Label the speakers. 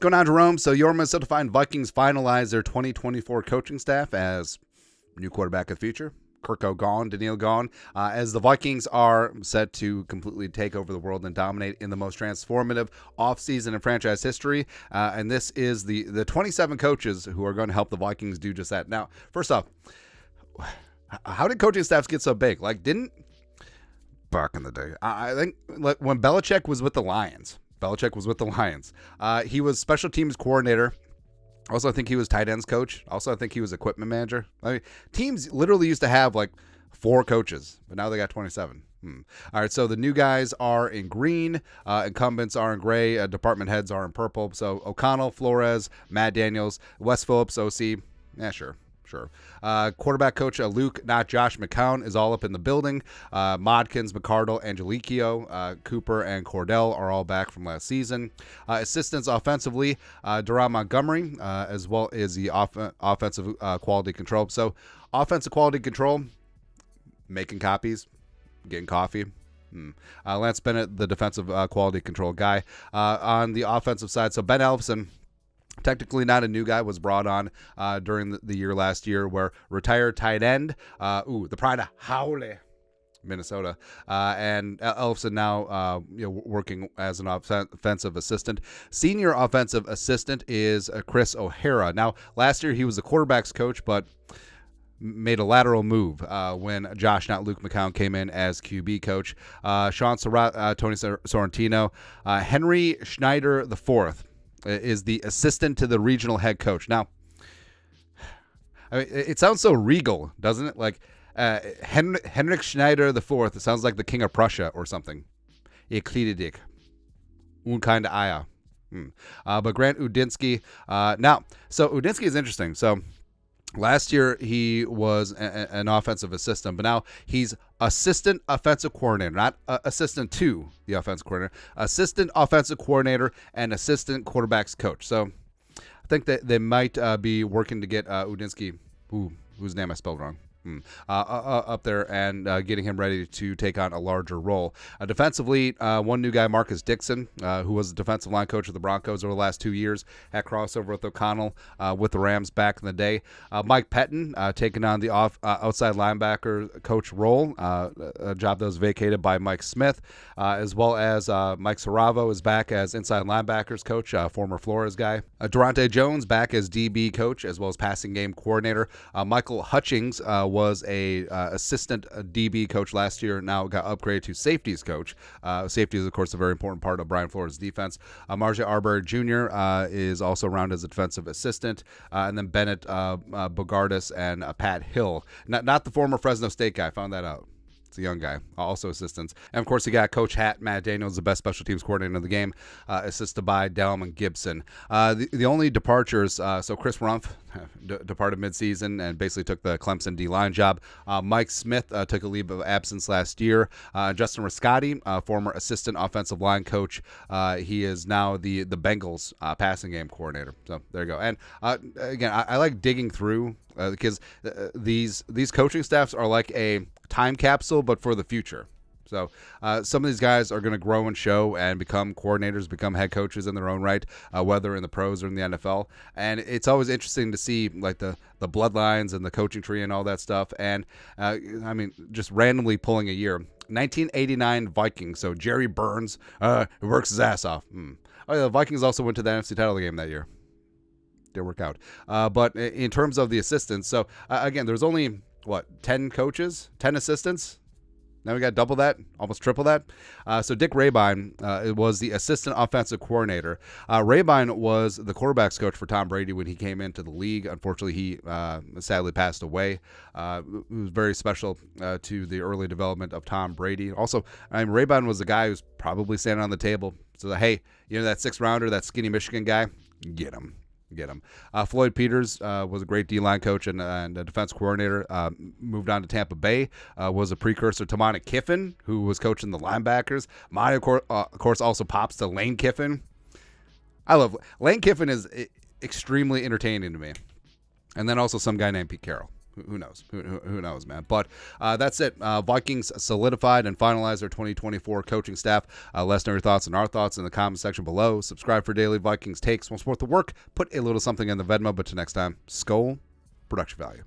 Speaker 1: going on, Jerome? So your Minnesota Vikings finalize their 2024 coaching staff as new quarterback of the future. Kirko gone, Daniil gone, as the Vikings are set to completely take over the world and dominate in the most transformative offseason in franchise history. And this is the 27 coaches who are going to help the Vikings do just that. Now, first off, how did coaching staffs get so big? Like, didn't back in the day, I think when Belichick was with the Lions, he was special teams coordinator. Also, I think he was tight ends coach. Also, I think he was equipment manager. I mean, teams literally used to have like 4 coaches, but now they got 27. All right, so the new guys are in green. Incumbents are in gray. Department heads are in purple. So O'Connell, Flores, Matt Daniels, Wes Phillips, OC. Yeah, sure. Quarterback coach Luke, not Josh McCown, is all up in the building. Modkins, McCardle, Angeliquio, Cooper, and Cordell are all back from last season. Assistants offensively, Duran Montgomery, as well as the offensive quality control. So offensive quality control, making copies, getting coffee. Lance Bennett, the defensive quality control guy. On the offensive side, so Ben Elfson, technically not a new guy, was brought on during the year last year, where retired tight end, the pride of Howley, Minnesota, and Elfson now working as an offensive assistant. Senior offensive assistant is Chris O'Hara. Now, last year he was the quarterback's coach, but made a lateral move when Josh, not Luke McCown, came in as QB coach. Sean Surratt, Tony Sorrentino, Henry Schneider IV is the assistant to the regional head coach. Now, I mean, it sounds so regal, doesn't it? Like Henrik Schneider IV. It sounds like the King of Prussia or something. Eklidedig. Unkind Aya. But Grant Udinsky. Now, so Udinsky is interesting. So last year he was an offensive assistant, but now he's assistant offensive coordinator, not assistant to the offensive coordinator, assistant offensive coordinator and assistant quarterbacks coach. So I think that they might be working to get Udinsky, whose name I spelled wrong, up there and getting him ready to take on a larger role. Defensively, one new guy, Marcus Dixon, who was the defensive line coach of the Broncos over the last 2 years, had crossover with O'Connell with the Rams back in the day. Mike Pettin taking on the outside linebacker coach role, a job that was vacated by Mike Smith, as well as Mike Saravo is back as inside linebackers coach, former Flores guy. Durante Jones back as DB coach, as well as passing game coordinator. Michael Hutchings was a assistant DB coach last year, now got upgraded to safeties coach. Safety is, of course, a very important part of Brian Flores' defense. Marja Arbor Jr. Is also around as a defensive assistant. And then Bennett Bogardus and Pat Hill. Not the former Fresno State guy, found that out. It's a young guy, also assistants. And, of course, you got Coach Matt Daniels, the best special teams coordinator of the game, assisted by Delman Gibson. The only departures, so Chris Rumpf departed midseason and basically took the Clemson D-line job. Mike Smith took a leave of absence last year. Justin Riscotti, former assistant offensive line coach, he is now the Bengals passing game coordinator. So there you go. And, again, I like digging through because these coaching staffs are like a time capsule, but for the future. So some of these guys are going to grow and show and become coordinators, become head coaches in their own right, whether in the pros or in the NFL. And it's always interesting to see like the bloodlines and the coaching tree and all that stuff. And I mean, just randomly pulling a year, 1989 Vikings. So Jerry Burns works his ass off. Oh, yeah, the Vikings also went to the NFC title game that year. Didn't work out. But in terms of the assistants, so again, there's only 10 coaches, 10 assistants. Now we got double that, almost triple that. So Dick Rabine was the assistant offensive coordinator. Rabine was the quarterback's coach for Tom Brady when he came into the league. Unfortunately, he sadly passed away. It was very special to the early development of Tom Brady. Also, Rabine was the guy who's probably standing on the table. So, hey, that 6th rounder, that skinny Michigan guy, get him. Floyd Peters was a great D-line coach and a defense coordinator. Moved on to Tampa Bay. Was a precursor to Monty Kiffin, who was coaching the linebackers. Monty, of course, also pops to Lane Kiffin. I love Lane Kiffin is extremely entertaining to me. And then also some guy named Pete Carroll. Who knows? Who knows, man? But that's it. Vikings solidified and finalized their 2024 coaching staff. Let us know your thoughts and our thoughts in the comment section below. Subscribe for daily Vikings takes. Want to support the work? Put a little something in the Venmo. But till next time, Skol, production value.